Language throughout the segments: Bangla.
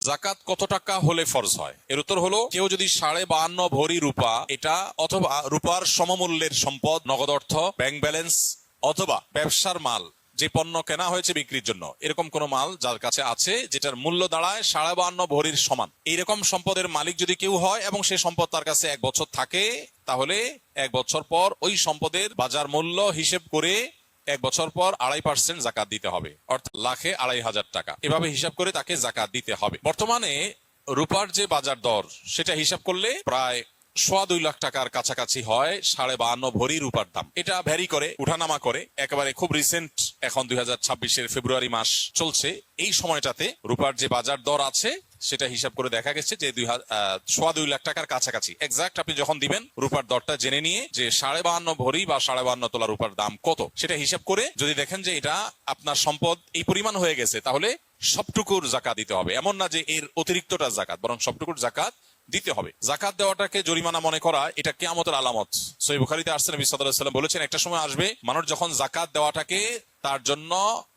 জাকাত কত টাকা হলে ফরজ হয়? এর উত্তর হলো, কেউ যদি 52.5 ভরি রূপা এটা অথবা রূপার সমমূল্যের সম্পদ, নগদ অর্থ, ব্যাংক ব্যালেন্স অথবা ব্যবসার মাল, যে পণ্য কেনা হয়েছে বিক্রির জন্য, এরকম কোন মাল যার কাছে আছে যেটার মূল্য দাঁড়ায় 52.5 ভরির সমান, এইরকম সম্পদের মালিক যদি কেউ হয় এবং সে সম্পদ তার কাছে 1 বছর থাকে, তাহলে 1 বছর পর ওই সম্পদের বাজার মূল্য হিসেব করে 1 বছর পর 2.5% জাকাত দিতে হবে, অর্থাৎ লাখে 2,500 টাকা। এভাবে হিসাব করে তাকে জাকাত দিতে হবে। বর্তমানে রূপার যে বাজার দর সেটা হিসাব করলে প্রায় 2.25 লাখ টাকার কাছাকাছি হয় 52.5 ভরি রূপার দাম। এটা ভ্যারি করে, উঠানামা করে। একেবারে খুব রিসেন্ট, এখন 2026-এর ফেব্রুয়ারি মাস চলছে, এই সময়টাতে রূপার যে বাজার দর আছে সেটা হিসাব করে দেখা গেছে যে 2.25 লাখ টাকার কাছাকাছি। এক্সাক্ট আপনি যখন দিবেন রূপার দরটা জেনে নিয়ে যে 52.5 ভরি বা 52.5 তোলা রূপার দাম কত, সেটা হিসাব করে যদি দেখেন যে এটা আপনার সম্পদ এই পরিমাণ হয়ে গেছে, তাহলে সবটুকুর জাকাত দিতে হবে। এমন না যে এর অতিরিক্তটা জাকাত, বরং সবটুকুর জাকাত দিতে হবে। জাকাত দেওয়াটাকে জরিমানা মনে করা, এটা কিয়ামতের আলামত। সহিহ বুখারীতে আসছে, নবী সাল্লাল্লাহু আলাইহি ওয়াসাল্লাম বলেছেন, একটা সময় আসবে মানুষ যখন জাকাত দেওয়াটাকে তার জন্য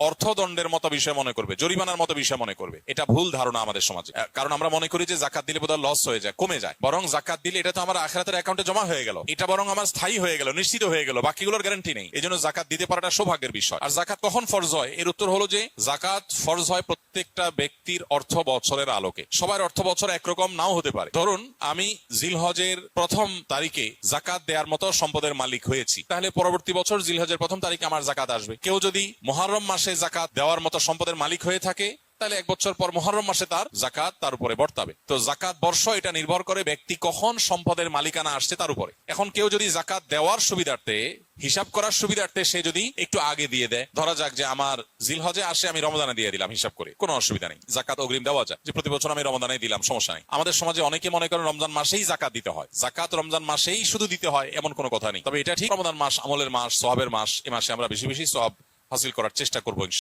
অর্থদণ্ডের মতো বিষয় মনে করবে, জরিমানার মতো বিষয় মনে করবে। এটা ভুল ধারণা আমাদের সমাজে। কারণ আমরা মনে করি যে জাকাত দিলে বোধহয় লস হয়ে যায়, কমে যায়। বরং জাকাত দিলে এটা তো আমার আখিরাতের অ্যাকাউন্টে জমা হয়ে গেল, এটা বরং আমার স্থায়ী হয়ে গেল, নিশ্চিত হয়ে গেল, বাকিগুলোর গ্যারান্টি নেই। এই জন্য জাকাত দিতে পারাটা সৌভাগ্যের বিষয়। আর জাকাত কখন ফরজ হয়? এর উত্তর হলো যে জাকাত ফরজ হয় প্রত্যেকটা ব্যক্তির অর্থ বছরের আলোকে। সবার অর্থ বছর একরকম নাও হতে পারে। ধরুন আমি জিলহজের 1ম তারিখে জাকাত দেওয়ার মতো সম্পদের মালিক হয়েছি, তাহলে পরবর্তী বছর জিলহজের 1ম তারিখে আমার জাকাত আসবে। কেউ যদি মুহররম মাসে জাকাত দেওয়ার মতো সম্পদের মালিক হয়ে থাকে, তাহলে 1 বছর পর মুহররম মাসে তার জাকাত তার উপরে বর্তাবে। তো জাকাত বর্ষ এটা নির্ভর করে ব্যক্তি কখন সম্পদের মালিকানা আসছে তার উপরে। এখন কেউ যদি জাকাত দেওয়ার সুবিধার্থে, হিসাব করার সুবিধার্থে সে যদি একটু আগে দিয়ে দেয়, ধরা যাক যে আমার জিলহজে আসে, আমি রমজানে দিয়ে দিলাম হিসাব করে, কোনো অসুবিধা নেই, জাকাত অগ্রিম দেওয়া যায়, যে প্রতি বছর আমি রমজানে দিলাম, সমস্যা নেই। আমাদের সমাজে অনেকে মনে করেন রমজান মাসেই জাকাত দিতে হয়, জাকাত রমজান মাসেই শুধু দিতে হয়, এমন কোনো কথা নেই। তবে এটা ঠিক, রমজান মাস আমলের মাস, সওয়াবের মাস, এ মাসে আমরা বেশি বেশি সওয়াব হাসিল করার চেষ্টা করবো।